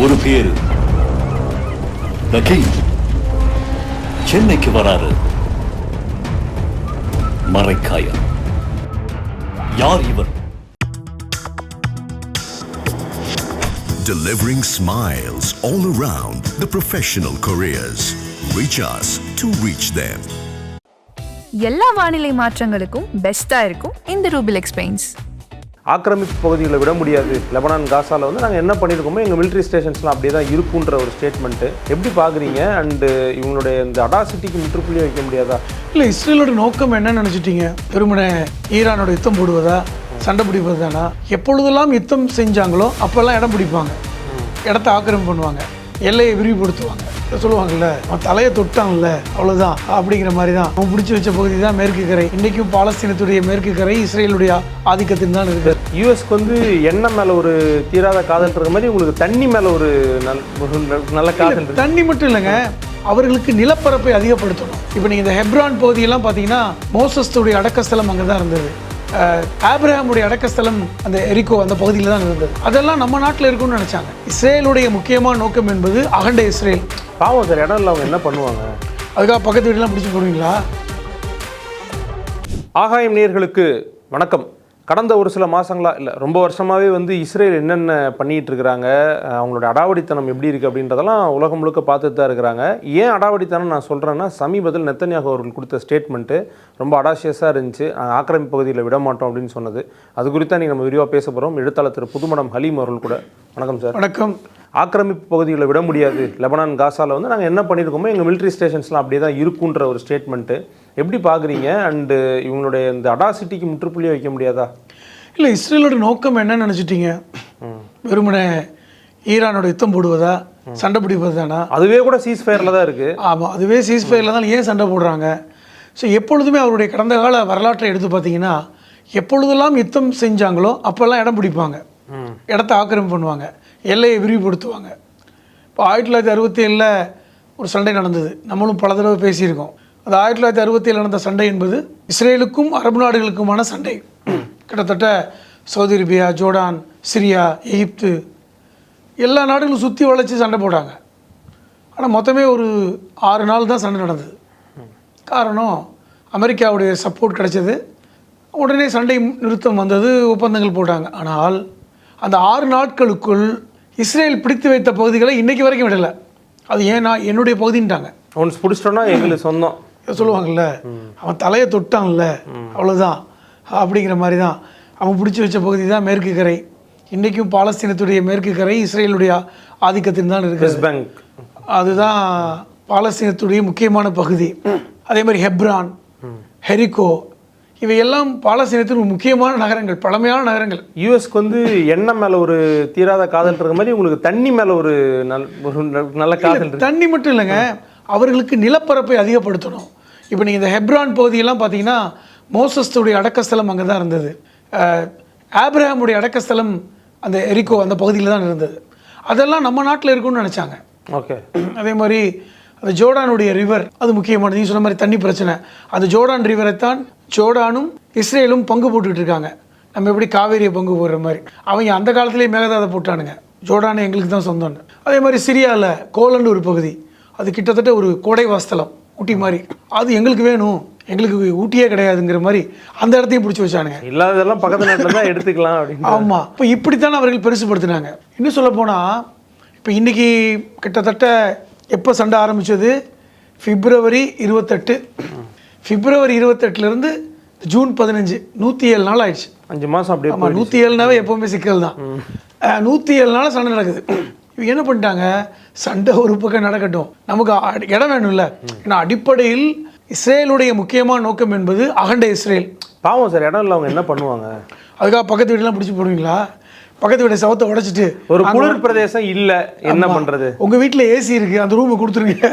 ஒரு பேரு The King சென்னைக்கு வராரு. மரைக்காயர். யார் இவர்? Delivering smiles all around the professional careers. Reach us to reach them. எல்லா வானிலை மாற்றங்களுக்கும் பெஸ்டா இருக்கும் இந்த ரூபிலெக்ஸ் பெயிண்ட்ஸ். ஆக்கிரமிப்பு பகுதிகளை விட முடியாது. லெபனான் காசாவில் வந்து நாங்கள் என்ன பண்ணியிருக்கோமோ எங்கள் மிலிட்ரி ஸ்டேஷன்ஸ்லாம் அப்படியே தான் இருக்குன்ற ஒரு ஸ்டேட்மெண்ட்டு எப்படி பார்க்குறீங்க? அண்டு இவங்களுடைய இந்த அடாசிட்டிக்கு முற்றுப்புள்ளி வைக்க முடியாதா? இல்லை, இஸ்ரேலோட நோக்கம் என்னன்னு நினச்சிட்டீங்க? வெறுமனே ஈரானோட யுத்தம் போடுவதா, சண்டை பிடிப்பது தானா? எப்பொழுதெல்லாம் யுத்தம் செஞ்சாங்களோ அப்போல்லாம் இடம் பிடிப்பாங்க, இடத்த ஆக்கிரமிப்பு பண்ணுவாங்க, எல்லையை விரிவுபடுத்துவாங்க. சொல்லுவாங்கல்ல, அவன் தலையை தொட்டான்ல அவ்வளோதான் அப்படிங்கிற மாதிரி தான். அவன் பிடிச்சி வச்ச பகுதி தான் மேற்கு கரை. இன்றைக்கும் பாலஸ்தீனத்துடைய மேற்கு கரை இஸ்ரேலுடைய ஆதிக்கத்தின் தான் இருக்குது. யூஎஸ்க்கு வந்து எண்ணெய் மேலே ஒரு தீராத காதல் இருக்கிற மாதிரி உங்களுக்கு தண்ணி மேலே ஒரு நல்ல காதல். தண்ணி மட்டும் இல்லைங்க, அவர்களுக்கு நிலப்பரப்பை அதிகப்படுத்தணும். இப்போ நீங்கள் இந்த ஹெப்ரான் பகுதியெல்லாம் பார்த்தீங்கன்னா மோசஸ்துடைய அடக்கஸ்தலம் அங்கே தான் இருந்தது. ஆப்ரஹாமுடைய அடக்கஸ்தலம் அந்த எரிகோ அந்த பகுதியில் தான் இருந்தது. அதெல்லாம் நம்ம நாட்டில் இருக்கும்னு நினச்சாங்க. இஸ்ரேலுடைய முக்கியமான நோக்கம் என்பது அகண்ட இஸ்ரேல். பாவம் சார், இடம் இல்லை, அவங்க என்ன பண்ணுவாங்க? அதுக்காக பக்கத்து வீடெல்லாம் பிடிச்சி போடுவீங்களா? ஆகாயம் நேயர்களுக்கு வணக்கம். கடந்த ஒரு சில மாதங்களா இல்லை ரொம்ப வருஷமாகவே வந்து இஸ்ரேல் என்னென்ன பண்ணிகிட்டு இருக்கிறாங்க, அவங்களோட அடாவடித்தனம் எப்படி இருக்குது அப்படின்றதெல்லாம் உலகம் முழுக்க பார்த்துட்டு தான் இருக்கிறாங்க. ஏன் அடாவடித்தனம் நான் சொல்கிறேன்னா, சமீபத்தில் நெத்தன்யாகு அவர்கள் கொடுத்த ஸ்டேட்மெண்ட்டு ரொம்ப அடாஷியஸாக இருந்துச்சு. ஆக்கிரமிப்பு பகுதியில் விட மாட்டோம் அப்படின்னு சொன்னது. அது குறித்து நீங்கள் நம்ம விரிவாக பேச போகிறோம். எழுத்தாளர் திரு புதுமடம் ஹலீம் அவர்கள் கூட. வணக்கம் சார். வணக்கம். ஆக்கிரமிப்பு பகுதிகளை விட முடியாது. லெபனான் காசாவில் வந்து நாங்கள் என்ன பண்ணியிருக்கோமோ எங்கள் மிலிட்ரி ஸ்டேஷன்ஸ்லாம் அப்படியே தான் இருக்குன்ற ஒரு ஸ்டேட்மெண்ட்டு எப்படி பார்க்குறீங்க? அண்டு இவங்களுடைய இந்த அடாசிட்டிக்கு முற்றுப்புள்ளி வைக்க முடியாதா? இல்லை, இஸ்ரேலோட நோக்கம் என்னன்னு நினச்சிட்டீங்க? வெறுமனே ஈரானோட யுத்தம் போடுவதா, சண்டை பிடிப்பது தானா? அதுவே கூட சீஸ்ஃபயரில் தான் இருக்குது. ஆமாம், அதுவே சீஸ்ஃபயரில் தான். ஏன் சண்டை போடுறாங்க? ஸோ எப்பொழுதுமே அவருடைய கடந்த கால வரலாற்றை எடுத்து பார்த்தீங்கன்னா, எப்பொழுதெல்லாம் யுத்தம் செஞ்சாங்களோ அப்போல்லாம் இடம் பிடிப்பாங்க, இடத்த ஆக்கிரமிப்பு பண்ணுவாங்க, எல்லையை விரிவுபடுத்துவாங்க. இப்போ 1967 ஒரு சண்டை நடந்தது. நம்மளும் பல தடவை பேசியிருக்கோம். அது 1967 நடந்த சண்டை என்பது இஸ்ரேலுக்கும் அரபு நாடுகளுக்குமான சண்டை. கிட்டத்தட்ட சவுதி அரேபியா, ஜோர்டான், சிரியா, எகிப்து எல்லா நாடுகளும் சுற்றி வளைச்சி சண்டை போட்டாங்க. ஆனால் மொத்தமே ஒரு 6 நாள் தான் சண்டை நடந்தது. காரணம், அமெரிக்காவுடைய சப்போர்ட் கிடைச்சது. உடனே சண்டை நிறுத்தம் வந்தது, ஒப்பந்தங்கள் போட்டாங்க. ஆனால் அந்த 6 நாட்களுக்குள் இஸ்ரேல் பிடித்து வைத்த பகுதிகளை இன்றைக்கி வரைக்கும் விடலை. அது ஏன்னா என்னுடைய பகுதின்ட்டாங்க. ஒன்ஸ் பிடிச்சிட்டோன்னா எங்களுக்கு சொந்தம் சொல்லுவாங்கள்ல, அவன் தலையை தொட்டான்ல அவ்வளோதான் அப்படிங்கிற மாதிரி தான். அவன் பிடிச்சி வச்ச பகுதி தான் மேற்கு கரை. இன்றைக்கும் பாலஸ்தீனத்துடைய மேற்கு கரை இஸ்ரேலுடைய ஆதிக்கத்தின் தான் இருக்குது. அதுதான் பாலஸ்தீனத்துடைய முக்கியமான பகுதி. அதே மாதிரி ஹெப்ரான், ஹெரிகோ இவையெல்லாம் பாலஸ்தீனத்தின் முக்கியமான நகரங்கள், பழமையான நகரங்கள். யூஎஸ்க்கு வந்து எண்ணெய் மேலே ஒரு தீராத காதல் இருக்கிற மாதிரி உங்களுக்கு தண்ணி மேலே ஒரு நல்ல காதல். தண்ணி மட்டும் இல்லைங்க, அவர்களுக்கு நிலப்பரப்பை அதிகப்படுத்தணும். இப்போ நீங்கள் இந்த ஹெப்ரான் பகுதியெல்லாம் பார்த்தீங்கன்னா மோசஸ்துடைய அடக்கஸ்தலம் அங்கே தான் இருந்தது. ஆப்ரஹாமுடைய அடக்கஸ்தலம் அந்த எரிகோ அந்த பகுதியில் தான் இருந்தது. அதெல்லாம் நம்ம நாட்டில் இருக்குன்னு நினச்சாங்க. ஓகே. அதே மாதிரி அந்த ஜோர்டானுடைய ரிவர் அது முக்கியமானது. நீ சொன்ன மாதிரி தண்ணி பிரச்சனை. அந்த ஜோர்டான் ரிவரை தான் ஜோர்டானும் இஸ்ரேலும் பங்கு போட்டுக்கிட்டு இருக்காங்க. நம்ம எப்படி காவேரியை பங்கு போடுற மாதிரி அவங்க அந்த காலத்திலேயே மேகதாதை போட்டானுங்க. ஜோர்டானு எங்களுக்கு தான் சொந்தம்னு. அதே மாதிரி சிரியாவில் கோலண்டு ஒரு பகுதி, அது கிட்டத்தட்ட ஒரு கோடை வாஸ்தலம், ஊட்டி மாதிரி. அது எங்களுக்கு வேணும், எங்களுக்கு ஊட்டியே கிடையாதுங்கிற மாதிரி அந்த இடத்தையும் பிடிச்சி வச்சானுங்க. இல்லாததெல்லாம் பக்கத்து நாட்டில் தான் எடுத்துக்கலாம் அப்படின்னு. ஆமாம், இப்போ இப்படித்தானே அவர்கள் பெருசுப்படுத்தினாங்க. இன்னும் சொல்ல போனால் இப்போ இன்றைக்கி கிட்டத்தட்ட எப்போ சண்டை ஆரம்பித்தது? பிப்ரவரி 28. பிப்ரவரி 28லேருந்து ஜூன் 15, 107 நாள் ஆயிடுச்சு. 5 மாதம் அப்படியே. ஆமாம், 107நாவே எப்போவுமே சிக்கல் தான். 107 நாள் சண்டை நடக்குது. இவங்க என்ன பண்ணிட்டாங்க, சண்டை ஒரு பக்கம் நடக்கட்டும், நமக்கு இடம் வேணும்ல. ஏன்னா அடிப்படையில் இஸ்ரேலுடைய முக்கியமான நோக்கம் என்பது அகண்ட இஸ்ரேல். பாவம் சார், இடம் இல்லை, அவங்க என்ன பண்ணுவாங்க? அதுக்காக பக்கத்து வீடெல்லாம் பிடிச்சி போடுவீங்களா? பக்கத்து வீட்டை சவத்தை உடைச்சிட்டு ஒரு குளிர் பிரதேசம் இல்லை, என்ன பண்ணுறது? உங்கள் வீட்டில் ஏசி இருக்குது, அந்த ரூமை கொடுத்துருங்க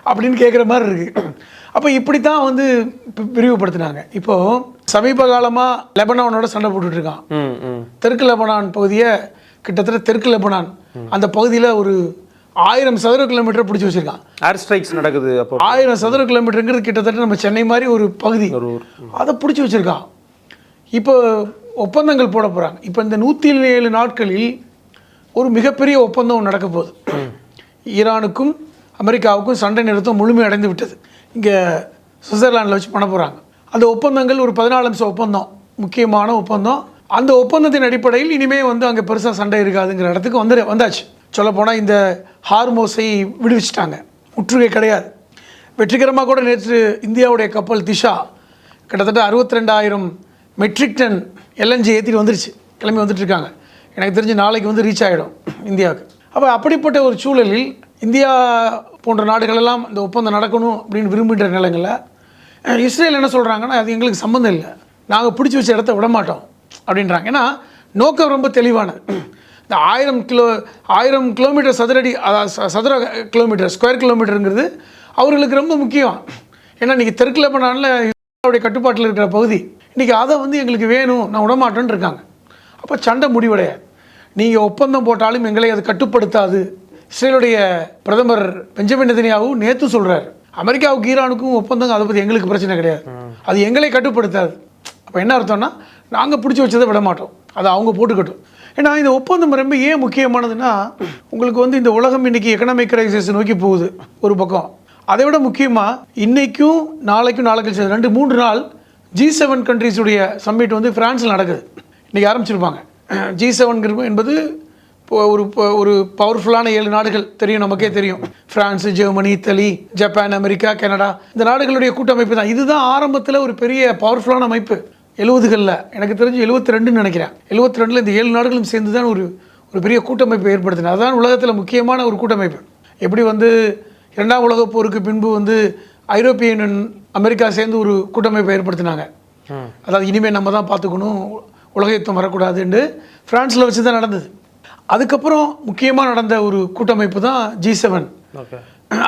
அப்படின்னு கேட்குற மாதிரி இருக்குது. அப்போ இப்படி தான் வந்து விரிவுபடுத்தினாங்க. இப்போது சமீப காலமாக லெபனானோட சண்டை போட்டுட்ருக்கான். தெற்கு லெபனான் பகுதியை, கிட்டத்தட்ட தெற்கு லெபனான் அந்த பகுதியில் ஒரு 1000 சதுர கிலோமீட்டர் பிடிச்சி வச்சிருக்கான். ஏர் ஸ்ட்ரைக்ஸ் நடக்குது. அப்போ 1000 சதுர கிலோமீட்டருங்கிறது கிட்டத்தட்ட நம்ம சென்னை மாதிரி ஒரு பகுதி. அதை பிடிச்சி வச்சிருக்கான். இப்போ ஒப்பந்தங்கள் போட போகிறாங்க. இப்போ இந்த 107 நாட்களில் ஒரு மிகப்பெரிய ஒப்பந்தம் நடக்க போகுது. ஈரானுக்கும் அமெரிக்காவுக்கும் சண்டை நிறுத்தம் முழுமை அடைந்து விட்டது. இங்கே சுவிட்சர்லாண்டில் வச்சு பண்ண போகிறாங்க. அந்த ஒப்பந்தங்கள் ஒரு 14 அம்ச ஒப்பந்தம், முக்கியமான ஒப்பந்தம். அந்த ஒப்பந்தத்தின் அடிப்படையில் இனிமேல் வந்து அங்கே பெருசாக சண்டை இருக்காதுங்கிற இடத்துக்கு வந்தாச்சு. சொல்லப்போனால் இந்த ஹார்மோஸை விடுவிச்சிட்டாங்க, முற்றுகை கிடையாது. வெற்றிகரமாக கூட நேற்று இந்தியாவுடைய கப்பல் திஷா கிட்டத்தட்ட 62,000 மெட்ரிக் டன் எல்என்ஜி ஏற்றிட்டு வந்துருச்சு, கிளம்பி வந்துட்டுருக்காங்க. எனக்கு தெரிஞ்சு நாளைக்கு வந்து ரீச் ஆகிடும் இந்தியாவுக்கு. அப்போ அப்படிப்பட்ட ஒரு சூழலில் இந்தியா போன்ற நாடுகளெல்லாம் இந்த ஒப்பந்தம் நடக்கணும் அப்படின்னு விரும்புகின்ற நிலைங்களில் இஸ்ரேல் என்ன சொல்கிறாங்கன்னா, அது எங்களுக்கு சம்மந்தம் இல்லை, நாங்கள் பிடிச்சி வச்ச இடத்த விட மாட்டோம் அப்படின்றாங்க. ஏன்னா நோக்கம் ரொம்ப தெளிவானது. இந்த 1000 கிலோமீட்டர் சதுரடி, சதுர கிலோமீட்டர், ஸ்கொயர் கிலோமீட்டருங்கிறது அவர்களுக்கு ரொம்ப முக்கியம். ஏன்னா இன்றைக்கி தெற்கு லெபனானில் இஸ்ரேலுடைய கட்டுப்பாட்டில் இருக்கிற பகுதி, இன்றைக்கி அதை வந்து எங்களுக்கு வேணும், நான் விடமாட்டேன்னு இருக்காங்க. அப்போ சண்டை முடிவடையாது. நீங்கள் ஒப்பந்தம் போட்டாலும் எங்களை அது கட்டுப்படுத்தாது. இஸ்ரேலுடைய பிரதமர் பெஞ்சமின் நெதன்யாஹூ நேற்று சொல்கிறார், அமெரிக்காவுக்கு ஈரானுக்கும் ஒப்பந்தம், அதை பற்றி எங்களுக்கு பிரச்சனை கிடையாது, அது எங்களை கட்டுப்படுத்தாது. அப்போ என்ன அர்த்தம்னா, நாங்கள் பிடிச்சி வச்சதை விட மாட்டோம், அதை அவங்க போட்டுக்கட்டும். ஏன்னா இந்த ஒப்பந்தம் ரொம்ப ஏன் முக்கியமானதுன்னா, உங்களுக்கு வந்து இந்த உலகம் இன்றைக்கி எக்கனாமிக் கிரைசிஸ் நோக்கி போகுது ஒரு பக்கம். அதை விட முக்கியமாக இன்றைக்கும் நாளைக்கும் நாளைக்கு 2-3 நாள் G7 கண்ட்ரிஸுடைய சம்மிட் வந்து ஃப்ரான்ஸில் நடக்குது. இன்றைக்கி ஆரம்பிச்சிருப்பாங்க. G7 என்பது ஒரு பவர்ஃபுல்லான 7 நாடுகள் தெரியும், நமக்கே தெரியும். France, Germany, Italy, Japan, America, Canada, இந்த நாடுகளுடைய கூட்டமைப்பு தான். இதுதான் ஆரம்பத்தில் ஒரு பெரிய பவர்ஃபுல்லான அமைப்பு. 70களில் எனக்கு தெரிஞ்சு 72ன்னு நினைக்கிறேன். 72ல் இந்த 7 நாடுகளும் சேர்ந்து தான் ஒரு பெரிய கூட்டமைப்பு ஏற்படுத்தினது. அதுதான் உலகத்தில் முக்கியமான ஒரு கூட்டமைப்பு. எப்படி வந்து 2ஆம் உலகப் போருக்கு பின்பு வந்து ஐரோப்பிய யூனியன், அமெரிக்கா சேர்ந்து ஒரு கூட்டமைப்பை ஏற்படுத்தினாங்க. அதாவது இனிமேல் நம்ம தான் பார்த்துக்கணும், உலக யுத்தம் வரக்கூடாதுன்னு ஃப்ரான்ஸில் வச்சு தான் நடந்தது. அதுக்கப்புறம் முக்கியமாக நடந்த ஒரு கூட்டமைப்பு தான் G7.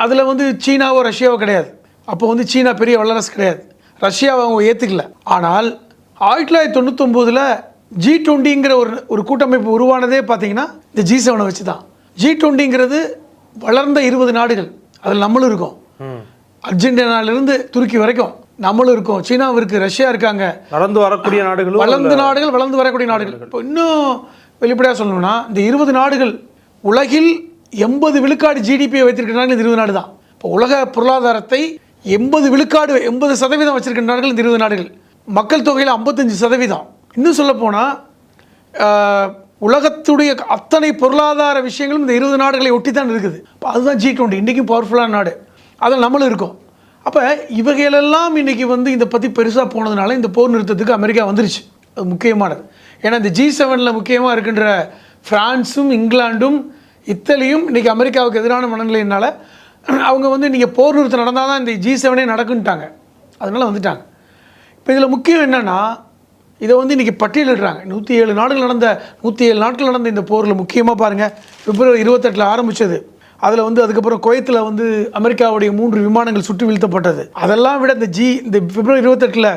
அதில் வந்து சீனாவோ ரஷ்யாவோ கிடையாது. அப்போ வந்து சீனா பெரிய வல்லரசு கிடையாது, ரஷ்யாவை அவங்க ஏற்றுக்கல. ஆனால் 1999ல் G20ங்கிற ஒரு கூட்டமைப்பு உருவானதே பார்த்தீங்கன்னா இந்த G7 வச்சு தான். G20ங்கிறது வளர்ந்த 20 நாடுகள், அதில் நம்மளும் இருக்கோம். அர்ஜென்டினாலிருந்து துருக்கி வரைக்கும் நம்மளும் இருக்கோம். சீனாவும் இருக்குது, ரஷ்யா இருக்காங்க, வளர்ந்து வரக்கூடிய நாடுகள், வளர்ந்து வரக்கூடிய நாடுகள். இப்போ இன்னும் வெளிப்படையாக சொல்லணும்னா, இந்த 20 நாடுகள் உலகில் 80 விழுக்காடு ஜிடிபியை வைத்திருக்கிறாங்க. இந்த 20 நாடு தான். இப்போ உலக பொருளாதாரத்தை 80 விழுக்காடு, 80% வச்சிருக்கிற நாடுகள் இந்த 20 நாடுகள். மக்கள் தொகையில் 55%. இன்னும் சொல்லப்போனால் உலகத்துடைய அத்தனை பொருளாதார விஷயங்களும் இந்த 20 நாடுகளை ஒட்டி தான் இருக்குது. இப்போ அதுதான் G20 இன்றைக்கும் பவர்ஃபுல்லான நாடு, அதில் நம்மளும் இருக்கோம். அப்போ இவைகளெல்லாம் இன்றைக்கி வந்து இதை பற்றி பெருசாக போனதுனால இந்த போர் நிறுத்தத்துக்கு அமெரிக்கா வந்துருச்சு. அது முக்கியமானது. ஏன்னா இந்த G7ல் முக்கியமாக இருக்கின்ற ஃப்ரான்ஸும், இங்கிலாண்டும், இத்தாலியும் இன்றைக்கி அமெரிக்காவுக்கு எதிரான மனநிலையினால் அவங்க வந்து இன்றைக்கி போர் நிறுத்தம் நடந்தால் தான் இந்த G7 நடக்குன்ட்டாங்க. அதனால் வந்துட்டாங்க. இப்போ இதில் முக்கியம் என்னென்னா, இதை வந்து இன்றைக்கி பட்டியலிடுறாங்க. 107 நாட்கள் நடந்த இந்த போரில் முக்கியமாக பாருங்கள், பிப்ரவரி 28 ஆரம்பித்தது. அதில் வந்து அதுக்கப்புறம் குவைத்தில் வந்து அமெரிக்காவுடைய 3 விமானங்கள் சுட்டு வீழ்த்தப்பட்டது. அதெல்லாம் விட இந்த பிப்ரவரி 28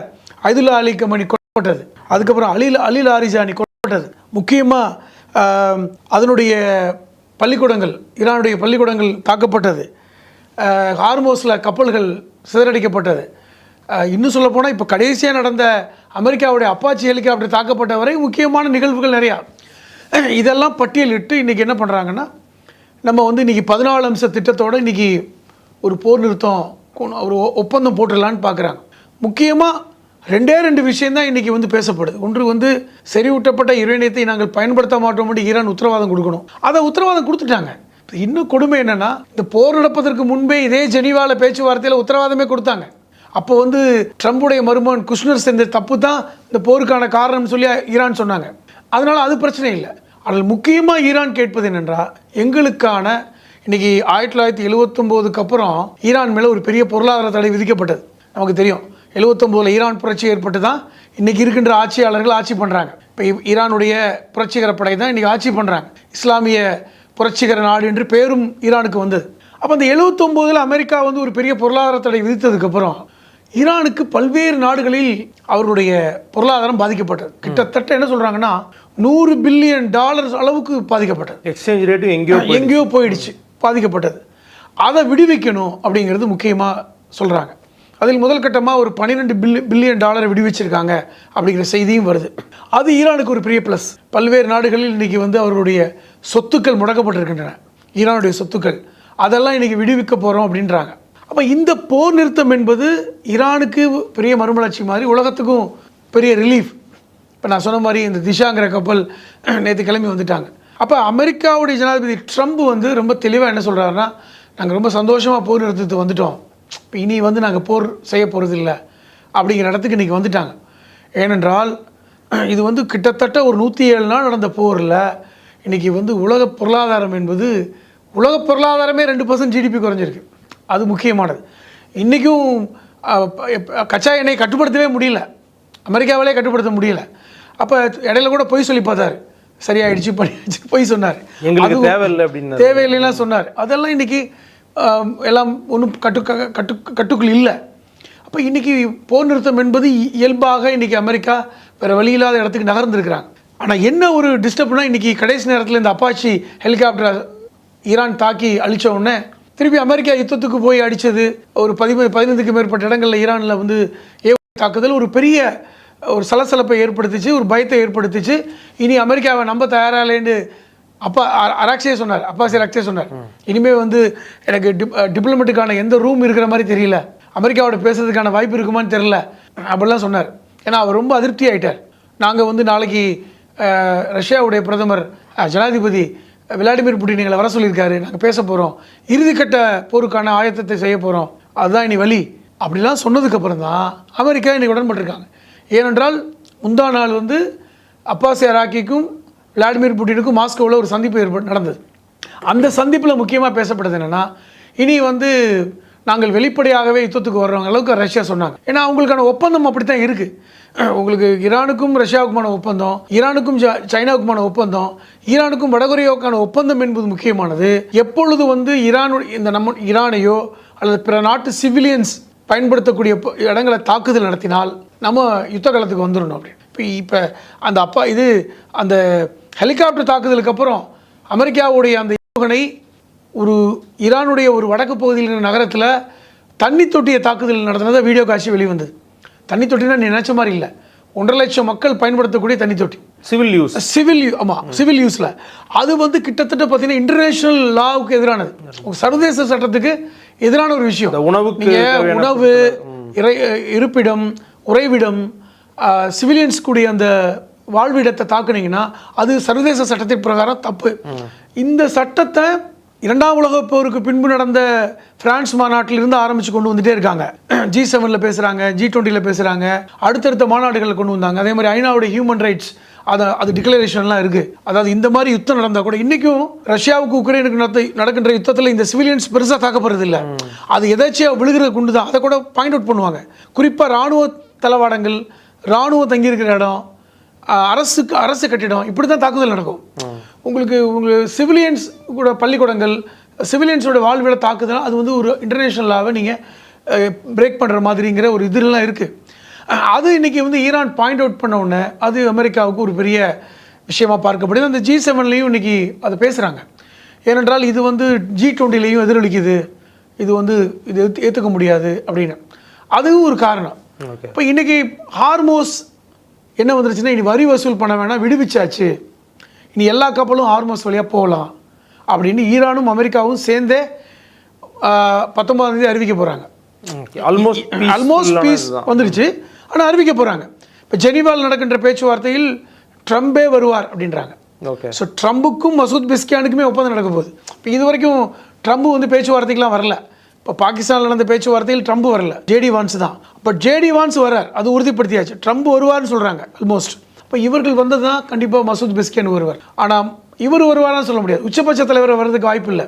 ஐதுல்லா அலி கமனி கொல்லப்பட்டது. அதுக்கப்புறம் அலி லாரிஜானி கொல்லப்பட்டது. முக்கியமாக அதனுடைய பள்ளிக்கூடங்கள், ஈரானுடைய பள்ளிக்கூடங்கள் தாக்கப்பட்டது. ஹார்மோஸில் கப்பல்கள் சிதறடிக்கப்பட்டது. இன்னும் சொல்லப்போனால் இப்போ கடைசியாக நடந்த அமெரிக்காவுடைய அப்பாச்சி ஹெலிகாப்டர் தாக்கப்பட்ட வரை முக்கியமான நிகழ்வுகள் நிறையா. இதெல்லாம் பட்டியலிட்டு இன்றைக்கி என்ன பண்ணுறாங்கன்னா, நம்ம வந்து இன்றைக்கி 14 அம்ச திட்டத்தோடு இன்றைக்கி ஒரு போர் நிறுத்தம், ஒரு ஒப்பந்தம் போட்டுடலான்னு பார்க்குறாங்க. முக்கியமாக 2 விஷயந்தான் இன்றைக்கி வந்து பேசப்படுது. ஒன்று வந்து செறிவூட்டப்பட்ட யுரேனியத்தை நாங்கள் பயன்படுத்த மாட்டோம் ஈரான் உத்தரவாதம் கொடுக்கணும். அதை உத்தரவாதம் கொடுத்துட்டாங்க. இன்னும் கொடுமை என்னென்னா, இந்த போர் நடப்பதற்கு முன்பே இதே ஜெனீவாவில் பேச்சுவார்த்தையில் உத்தரவாதமே கொடுத்தாங்க. அப்போ வந்து ட்ரம்புடைய மருமகன் குஷ்னர் செஞ்ச தப்பு தான் இந்த போருக்கான காரணம்னு சொல்லி ஈரான் சொன்னாங்க. அதனால் அது பிரச்சனை இல்லை. அதில் முக்கியமாக ஈரான் கேட்பது என்னென்றால், எங்களுக்கான இன்றைக்கி 1979க்கு அப்புறம் ஈரான் மேலே ஒரு பெரிய பொருளாதார தடை விதிக்கப்பட்டது. நமக்கு தெரியும், 79ல் ஈரான் புரட்சி ஏற்பட்டு தான் இன்றைக்கி இருக்கின்ற ஆட்சியாளர்கள் ஆட்சி பண்ணுறாங்க. இப்போ ஈரானுடைய புரட்சிகர படை தான் இன்றைக்கி ஆட்சி பண்ணுறாங்க. இஸ்லாமிய புரட்சிகர நாடு என்று பேரும் ஈரானுக்கு வந்தது. அப்போ அந்த 79ல் அமெரிக்கா வந்து ஒரு பெரிய பொருளாதார தடை விதித்ததுக்கப்புறம் ஈரானுக்கு பல்வேறு நாடுகளில் அவருடைய பொருளாதாரம் பாதிக்கப்பட்டது. கிட்டத்தட்ட என்ன சொல்கிறாங்கன்னா, $100 பில்லியன் அளவுக்கு பாதிக்கப்பட்டது. எக்ஸ்சேஞ்ச் ரேட்டு எங்கேயோ போயிடுச்சு, பாதிக்கப்பட்டது. அதை விடுவிக்கணும் அப்படிங்கிறது முக்கியமாக சொல்கிறாங்க. அதில் முதல் கட்டமாக ஒரு $12 பில்லியன் விடுவிச்சிருக்காங்க அப்படிங்கிற செய்தியும் வருது. அது ஈரானுக்கு ஒரு பெரிய ப்ளஸ். பல்வேறு நாடுகளில் இன்றைக்கி வந்து அவர்களுடைய சொத்துக்கள் முடக்கப்பட்டிருக்கின்றன, ஈரானுடைய சொத்துக்கள், அதெல்லாம் இன்றைக்கி விடுவிக்க போகிறோம் அப்படின்றாங்க. அப்போ இந்த போர் நிறுத்தம் என்பது ஈரானுக்கு பெரிய மறுமலர்ச்சி மாதிரி, உலகத்துக்கும் பெரிய ரிலீஃப். இப்போ நான் சொன்ன மாதிரி இந்த திஷாங்கிற கப்பல் நேற்று கிளம்பி வந்துட்டாங்க. அப்போ அமெரிக்காவுடைய ஜனாதிபதி ட்ரம்ப் வந்து ரொம்ப தெளிவாக என்ன சொல்கிறாருன்னா, நாங்கள் ரொம்ப சந்தோஷமாக போர் நிறுத்தத்துக்கு வந்துட்டோம், இப்போ இனி வந்து நாங்கள் போர் செய்ய போகிறது இல்லை அப்படிங்கிற இடத்துக்கு இன்றைக்கி வந்துட்டாங்க. ஏனென்றால் இது வந்து கிட்டத்தட்ட ஒரு 107 நாள் நடந்த போரில் இன்றைக்கி வந்து உலக பொருளாதாரம் என்பது, உலக பொருளாதாரமே 2% ஜிடிபி குறைஞ்சிருக்கு. அது முக்கியமானது. இன்றைக்கும் கச்சா எண்ணெய் கட்டுப்படுத்தவே முடியல, அமெரிக்காவிலே கட்டுப்படுத்த முடியல. அப்போ இடையில கூட பொய் சொல்லி பார்த்தார், சரியாயிடுச்சு பண்ணிடுச்சு பொய் சொன்னார், எங்களுக்கு தேவையில்லை அப்படின்னு, தேவையில்லைலாம் சொன்னார். அதெல்லாம் இன்றைக்கி எல்லாம் ஒன்றும் கட்டுக்குள் இல்லை. அப்போ இன்றைக்கி போர் நிறுத்தம் என்பது இயல்பாக இன்றைக்கி அமெரிக்கா வேறு வழி இல்லாத இடத்துக்கு நகர்ந்துருக்கிறாங்க. ஆனால் என்ன ஒரு டிஸ்டர்ப்னா, இன்றைக்கி கடைசி நேரத்தில் இந்த அப்பாச்சி ஹெலிகாப்டர் ஈரான் தாக்கி அழித்த உடனே திருப்பி அமெரிக்கா யுத்தத்துக்கு போய் அடித்தது, ஒரு 15க்கும் மேற்பட்ட இடங்களில் ஈரானில் வந்து தாக்குதல் ஒரு பெரிய ஒரு சலசலப்பை ஏற்படுத்திச்சு, ஒரு பயத்தை ஏற்படுத்திச்சு. இனி அமெரிக்காவை நம்ப தயாராகலேன்னு அராக்ஸே சொன்னார், அப்பாசி அராக்ஸே சொன்னார், இனிமேல் வந்து எனக்கு டிப்ளமெட்டுக்கான எந்த ரூம் இருக்கிற மாதிரி தெரியல, அமெரிக்காவோட பேசுறதுக்கான வாய்ப்பு இருக்குமான்னு தெரியல அப்படிலாம் சொன்னார். ஏன்னா அவர் ரொம்ப அதிருப்தி ஆகிட்டார். நாங்கள் வந்து நாளைக்கு ரஷ்யாவுடைய பிரதமர் ஜனாதிபதி விளாடிமிர் புட்டின் எங்களை வர சொல்லியிருக்காரு, நாங்கள் பேச போகிறோம், இறுதிக்கட்ட போருக்கான ஆயத்தத்தை செய்ய போகிறோம், அதுதான் இனி வழி அப்படிலாம் சொன்னதுக்கப்புறம் தான் அமெரிக்கா இன்றைக்கி உடன்பட்டிருக்காங்க. ஏனென்றால் முந்தா நாள் வந்து அப்பாசி அராக்கிக்கும் விளாடிமிர் புட்டினுக்கும் மாஸ்கோவில் ஒரு சந்திப்பு நடந்தது. அந்த சந்திப்பில் முக்கியமாக பேசப்பட்டது என்னென்னா, இனி வந்து நாங்கள் வெளிப்படையாகவே யுத்தத்துக்கு வர்றவங்க அளவுக்கு ரஷ்யா சொன்னாங்க. ஏன்னா அவங்களுக்கான ஒப்பந்தம் அப்படி தான் இருக்குது. உங்களுக்கு ஈரானுக்கும் ரஷ்யாவுக்குமான ஒப்பந்தம், ஈரானுக்கும் சைனாவுக்குமான ஒப்பந்தம், ஈரானுக்கும் வடகொரியாவுக்கான ஒப்பந்தம் என்பது முக்கியமானது. எப்பொழுது வந்து ஈரானையோ அல்லது பிற நாட்டு சிவிலியன்ஸ் பயன்படுத்தக்கூடிய இடங்களை தாக்குதல் நடத்தினால் நம்ம யுத்த காலத்துக்கு வந்துடணும் அப்படின்னு. இப்போ அந்த அந்த ஹெலிகாப்டர் தாக்குதலுக்கு அப்புறம் அமெரிக்காவுடைய அந்த ஏவுகணை ஒரு ஈரானுடைய ஒரு வடக்கு பகுதியில் இருக்கிற நகரத்தில் தண்ணி தொட்டியை தாக்குதல் நடத்தினதை வீடியோ காட்சி வெளிவந்தது. தண்ணி தொட்டினா நீ நினச்ச மாதிரி இல்லை, 1.5 லட்சம் மக்கள் பயன்படுத்தக்கூடிய தண்ணி தொட்டி, சிவில் யூஸில். அது வந்து கிட்டத்தட்ட பார்த்தீங்கன்னா இன்டர்நேஷ்னல் லாவுக்கு எதிரானது, சர்வதேச சட்டத்துக்கு எதிரான ஒரு விஷயம். உணவு, இருப்பிடம், உறைவிடம், சிவிலியன்ஸ் கூடிய அந்த வாழ்விடத்தை தாக்குனீங்கன்னா அது சர்வதேச சட்டத்தின் பிரகாரம் தப்பு. இந்த சட்டத்தை 2ஆம் உலகப் போருக்கு பின்பு நடந்த பிரான்ஸ் மாநாட்டிலிருந்து ஆரம்பித்து கொண்டு வந்துட்டே இருக்காங்க. G7 பேசுகிறாங்க, G20 பேசுகிறாங்க, அடுத்தடுத்த மாநாடுகளில் கொண்டு வந்தாங்க. அதே மாதிரி ஐநாவுடைய ஹியூமன் ரைட்ஸ் அது டிக்ளரேஷன்லாம் இருக்குது. அதாவது இந்த மாதிரி யுத்தம் நடந்தால் கூட இன்றைக்கும் ரஷ்யாவுக்கு உக்ரைனுக்கு நடக்கின்ற யுத்தத்தில் இந்த சிவிலியன்ஸ் பெருசாக தாக்கப்படுறது இல்லை, அது எதாச்சியாக விழுகிற குண்டு தான். அதை கூட பாயிண்ட் அவுட் பண்ணுவாங்க. குறிப்பாக இராணுவ தளவாடங்கள், இராணுவம் தங்கியிருக்கிற இடம், அரசு கட்டிடம், இப்படி தான் தாக்குதல் நடக்கும். உங்களுக்கு சிவிலியன்ஸ் கூட பள்ளிக்கூடங்கள், சிவிலியன்ஸோட வாழ்விட தாக்குதல், அது வந்து ஒரு இன்டர்நேஷ்னல் லாவை நீங்கள் பிரேக் பண்ணுற மாதிரிங்கிற ஒரு இதெல்லாம் இருக்குது. அது இன்றைக்கி வந்து ஈரான் பாயிண்ட் அவுட் பண்ண உடனே அது அமெரிக்காவுக்கு ஒரு பெரிய விஷயமாக பார்க்கப்படுது. அந்த G7 இன்றைக்கி அதை பேசுகிறாங்க. ஏனென்றால் இது வந்து G20 எதிரொலிக்குது, இது வந்து இது ஏற்றுக்க முடியாது அப்படின்னு. அதுவும் ஒரு காரணம். இப்போ இன்றைக்கி ஹார்மோஸ் என்ன வந்துருச்சுன்னா, இனி வரி வசூல் பண்ண வேணாம், விடுவிச்சாச்சு, இனி எல்லா கப்பலும் ஹார்மோஸ் வழியாக போகலாம் அப்படின்னு ஈரானும் அமெரிக்காவும் சேர்ந்தே 19ஆம் தேதி அறிவிக்க போகிறாங்க. ஆல்மோஸ்ட் பீஸ் வந்துடுச்சு, ஆனால் அறிவிக்க போகிறாங்க. இப்போ ஜெனீவாவில் நடக்கின்ற பேச்சுவார்த்தையில் ட்ரம்பே வருவார் அப்படின்றாங்க. ஸோ ட்ரம்புக்கும் மசூத் பெஸ்கியானுக்குமே ஒப்பந்தம் நடக்க போகுது. இப்போ இது வரைக்கும் ட்ரம்ப் வந்து பேச்சுவார்த்தைக்கெலாம் வரல. இப்போ பாகிஸ்தானில் நடந்த பேச்சுவார்த்தையில் ட்ரம்ப் வரல, JD வான்ஸ் தான். இப்போ JD வான்ஸ் வரார், அது உறுதிப்படுத்தியாச்சு. ட்ரம்ப் வருவார்னு சொல்கிறாங்க ஆல்மோஸ்ட். இப்போ இவர்கள் வந்தது தான் கண்டிப்பாக மசூத் பெஸ்கியான் வருவார். ஆனால் இவர் வருவாரான்னு சொல்ல முடியாது, உச்சபட்ச தலைவர் வர்றதுக்கு வாய்ப்பு இல்லை.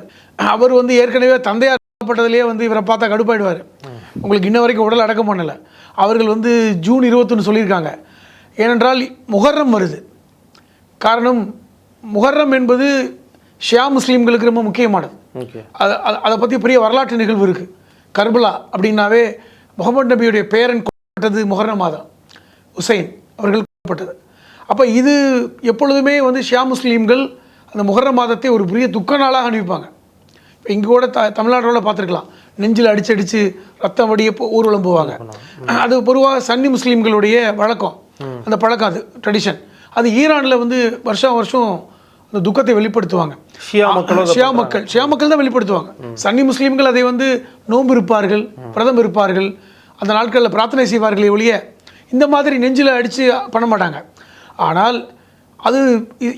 அவர் வந்து ஏற்கனவே தந்தையார் பட்டதுலேயே வந்து இவரை பார்த்தா கடுப்பாயிடுவார். உங்களுக்கு இன்ன வரைக்கும் உடல் அடக்கம் பண்ணலை. அவர்கள் வந்து ஜூன் 21 சொல்லியிருக்காங்க. ஏனென்றால் முஹர்ரம் வருது. காரணம், முஹர்ரம் என்பது ஷியா முஸ்லீம்களுக்கு ரொம்ப முக்கியமானது. அதை பற்றி பெரிய வரலாற்று நிகழ்வு இருக்குது. கர்பலா அப்படின்னாவே முகமது நபியுடைய பேரன் கொல்லப்பட்டது முஹர்ரம் மாதம், ஹுசைன் அவர்கள் கொல்லப்பட்டது. அப்போ இது எப்பொழுதுமே வந்து ஷியா முஸ்லீம்கள் அந்த முஹர்ரம் மாதத்தை ஒரு பெரிய துக்க நாளாக அனுப்பிப்பாங்க. இப்போ இங்கே கூட தமிழ்நாட்டில் பார்த்துருக்கலாம், நெஞ்சில் அடிச்சு ரத்தம் வடிய ஊர்வலம் போவாங்க. அது பொதுவாக சன்னி முஸ்லீம்களுடைய வழக்கம், அந்த பழக்கம், அது ட்ரெடிஷன். அது ஈரானில் வந்து வருஷம் இந்த துக்கத்தை வெளிப்படுத்துவாங்க. ஷியா மக்கள் தான் வெளிப்படுத்துவாங்க. சன்னி முஸ்லீம்கள் அதை வந்து நோன்பு இருப்பார்கள், பிரதம் இருப்பார்கள், அந்த நாட்களில் பிரார்த்தனை செய்வார்களே ஒழிய இந்த மாதிரி நெஞ்சில் அடித்து பண்ண மாட்டாங்க. ஆனால் அது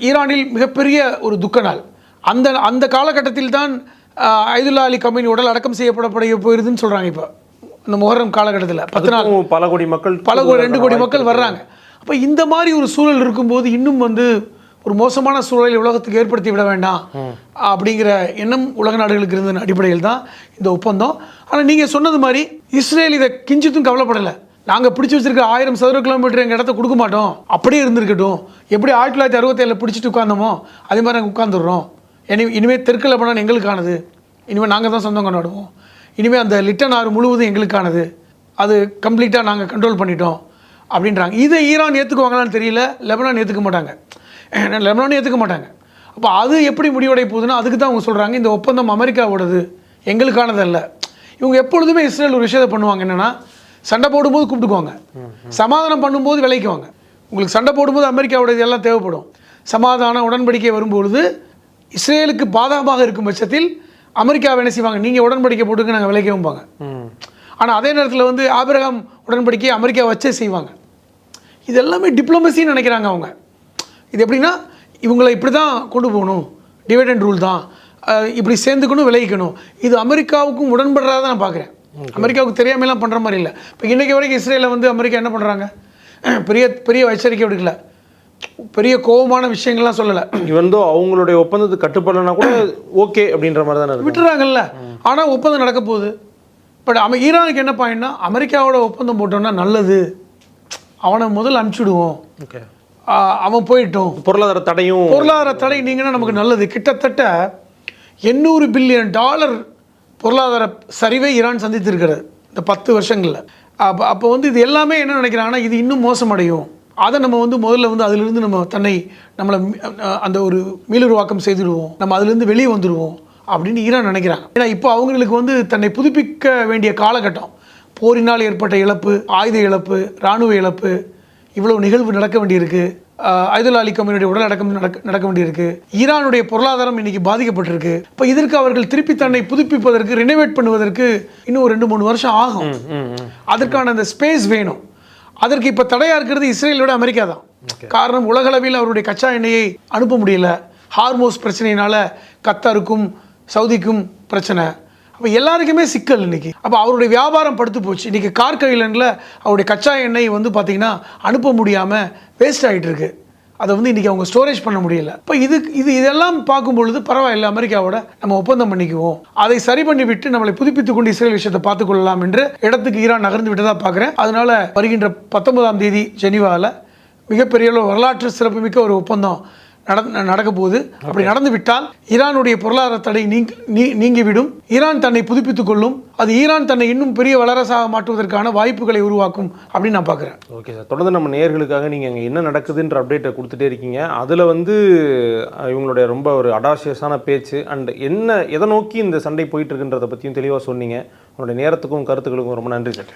ஈரானில் மிகப்பெரிய ஒரு துக்க நாள். அந்த காலகட்டத்தில் தான் ஐதுல்லா அலி கமீனி உடல் அடக்கம் செய்யப்பட போயிருதுன்னு சொல்கிறாங்க. இப்போ இந்த முஹர்ரம் காலகட்டத்தில் 10 நாள் பல கோடி 2 கோடி மக்கள் வர்றாங்க. அப்போ இந்த மாதிரி ஒரு சூழல் இருக்கும்போது இன்னும் வந்து ஒரு மோசமான சூழலை உலகத்துக்கு ஏற்படுத்தி விட வேண்டாம் அப்படிங்கிற எண்ணம் உலக நாடுகளுக்கு இருந்த அடிப்படையில் தான் இந்த ஒப்பந்தம். ஆனால் நீங்கள் சொன்னது மாதிரி இஸ்ரேல் இதை கிஞ்சித்தும் கவலைப்படலை. நாங்கள் பிடிச்சி வச்சிருக்க 1000 சதுர கிலோமீட்டர் எங்கள் இடத்த கொடுக்க மாட்டோம், அப்படியே இருந்திருக்கட்டும், எப்படி 1967 பிடிச்சிட்டு உட்கார்ந்தோமோ அதே மாதிரி நாங்கள் உட்காந்துடுறோம். இனிமேல் தெற்கு லெபனான் எங்களுக்கானது, இனிமேல் நாங்கள் தான் சொந்தம் கொண்டாடுவோம், இனிமேல் அந்த லிட்டன் ஆறு முழுவதும் எங்களுக்கானது, அது கம்ப்ளீட்டாக நாங்கள் கண்ட்ரோல் பண்ணிட்டோம் அப்படின்றாங்க. இதை ஈரான் ஏற்றுக்குவாங்களான்னு தெரியல, லெபனான் ஏற்றுக்க மாட்டாங்க, லெபனானும் ஏற்றுக்க மாட்டாங்க. அப்போ அது எப்படி முடிவடை போகுதுன்னா அதுக்கு தான் அவங்க சொல்கிறாங்க இந்த ஒப்பந்தம் அமெரிக்காவோடது, எங்களுக்கானது அல்ல. இவங்க எப்பொழுதுமே இஸ்ரேல் ஒரு விஷயத்தை பண்ணுவாங்க, என்னென்னா சண்டை போடும்போது கூப்பிட்டுக்குவாங்க, சமாதானம் பண்ணும்போது விளைக்குவாங்க. உங்களுக்கு சண்டை போடும்போது அமெரிக்காவோடது எல்லாம் தேவைப்படும், சமாதான உடன்படிக்கை வரும்பொழுது இஸ்ரேலுக்கு பாதகமாக இருக்கும் பட்சத்தில் அமெரிக்காவை என்ன செய்வாங்க, நீங்கள் உடன்படிக்கை போட்டுக்கு நாங்கள் விளைக்கவும்பாங்க. ஆனால் அதே நேரத்தில் வந்து ஆபிரகாம் உடன்படிக்கையை அமெரிக்கா வச்சே செய்வாங்க. இது எல்லாமே டிப்ளமசின்னு நினைக்கிறாங்க அவங்க. இது எப்படின்னா இவங்களை இப்படி தான் கொண்டு போகணும், டிவைட் அண்ட் ரூல் தான், இப்படி சேர்ந்துக்கணும் விளைவிக்கணும். இது அமெரிக்காவுக்கும் உடன்படுறதா தான் நான் பார்க்குறேன். அமெரிக்காவுக்கு தெரியாமலாம் பண்ணுற மாதிரி இல்லை. இப்போ இன்றைக்கி வரைக்கும் இஸ்ரேலில் வந்து அமெரிக்கா என்ன பண்ணுறாங்க, பெரிய எச்சரிக்கை விடுக்கல, பெரிய கோபமான விஷயங்கள்லாம் சொல்லலை. இவந்தோ அவங்களுடைய ஒப்பந்தத்துக்கு கட்டுப்படலைன்னா கூட ஓகே அப்படின்ற மாதிரி தானே விட்டுறாங்கல்ல. ஆனால் ஒப்பந்தம் நடக்க போகுது. பட் ஈரானுக்கு என்ன பாயிண்ட்னா அமெரிக்காவோட ஒப்பந்தம் போட்டோம்னா நல்லது, அவனை முதல்ல அனுப்பிச்சுடுவோம், அவன் போயிட்டோம், பொருளாதார தடை நீங்கன்னா நமக்கு நல்லது. கிட்டத்தட்ட $800 பில்லியன் பொருளாதார சரிவை ஈரான் சந்தித்திருக்கிறது இந்த 10 வருஷங்களில். அப்போ வந்து இது எல்லாமே என்ன நினைக்கிறாங்கன்னா இது இன்னும் மோசமடையும், அதை நம்ம வந்து முதல்ல வந்து அதிலிருந்து நம்மளை அந்த ஒரு மீளுருவாக்கம் செய்துடுவோம், நம்ம அதிலிருந்து வெளியே வந்துடுவோம் அப்படின்னு ஈரான் நினைக்கிறாங்க. ஏன்னா இப்போ அவங்களுக்கு வந்து தன்னை புதுப்பிக்க வேண்டிய காலகட்டம், போரினால் ஏற்பட்ட இழப்பு, ஆயுத இழப்பு, இராணுவ இழப்பு, இவ்வளவு நிகழ்வு நடக்க வேண்டியிருக்கு, ஐதுல்லா அலி கமீனியுடைய உடல் அடக்கம் நடக்க வேண்டியிருக்கு, ஈரானுடைய பொருளாதாரம் இன்னைக்கு பாதிக்கப்பட்டிருக்கு. இப்போ இதற்கு அவர்கள் திருப்பி தன்னை புதுப்பிப்பதற்கு, ரினோவேட் பண்ணுவதற்கு இன்னும் 2-3 வருஷம் ஆகும். அதற்கான அந்த ஸ்பேஸ் வேணும். அதற்கு இப்போ தடையாக இருக்கிறது இஸ்ரேலோட அமெரிக்கா தான். காரணம் உலகளவில் அவருடைய கச்சா எண்ணெயை அனுப்ப முடியல, ஹார்மோஸ் பிரச்சனையினால கத்தாருக்கும் சவுதிக்கும் பிரச்சனை. அப்போ எல்லாருக்குமே சிக்கல் இன்னைக்கு. அப்போ அவருடைய வியாபாரம் படுத்து போச்சு. இன்றைக்கி கார்க் ஐலண்டில் அவருடைய கச்சா எண்ணெய் வந்து பார்த்திங்கன்னா அனுப்ப முடியாமல் வேஸ்ட் ஆகிட்டு இருக்கு. அதை வந்து இன்றைக்கி அவங்க ஸ்டோரேஜ் பண்ண முடியல. இப்போ இதெல்லாம் பார்க்கும் பொழுது பரவாயில்லை, அமெரிக்காவோட நம்ம ஒப்பந்தம் பண்ணிக்குவோம், அதை சரி பண்ணி விட்டு நம்மளை புதுப்பித்துக் கொண்டு இஸ்ரேல் விஷயத்தை பார்த்துக்கொள்ளலாம் என்று இடத்துக்கு ஈரான் நகர்ந்து விட்டதாக பார்க்குறேன். அதனால் வருகின்ற 19ஆம் தேதி ஜெனீவாவில் மிகப்பெரிய வரலாற்று சிறப்புமிக்க ஒரு ஒப்பந்தம் நடக்க போகுது. அப்படி நடந்து விட்டால் ஈரானுடைய பொருளாதார தடை நீங்கிவிடும், ஈரான் தன்னை புதுப்பித்துக் கொள்ளும், அது ஈரான் தன்னை இன்னும் பெரிய வல்லரசாக மாற்றுவதற்கான வாய்ப்புகளை உருவாக்கும் அப்படின்னு நான் பார்க்குறேன். ஓகே சார், தொடர்ந்து நம்ம நேயர்களுக்காக நீங்கள் அங்கே என்ன நடக்குதுன்ற அப்டேட்டை கொடுத்துட்டே இருக்கீங்க. அதில் வந்து இவங்களுடைய ரொம்ப ஒரு அடாஷியஸான பேச்சு அண்ட் எதை நோக்கி இந்த சண்டை போயிட்டு இருக்குன்றதை பற்றியும் தெளிவாக சொன்னீங்க. உங்களுடைய நேரத்துக்கும் கருத்துக்களுக்கும் ரொம்ப நன்றி சார்.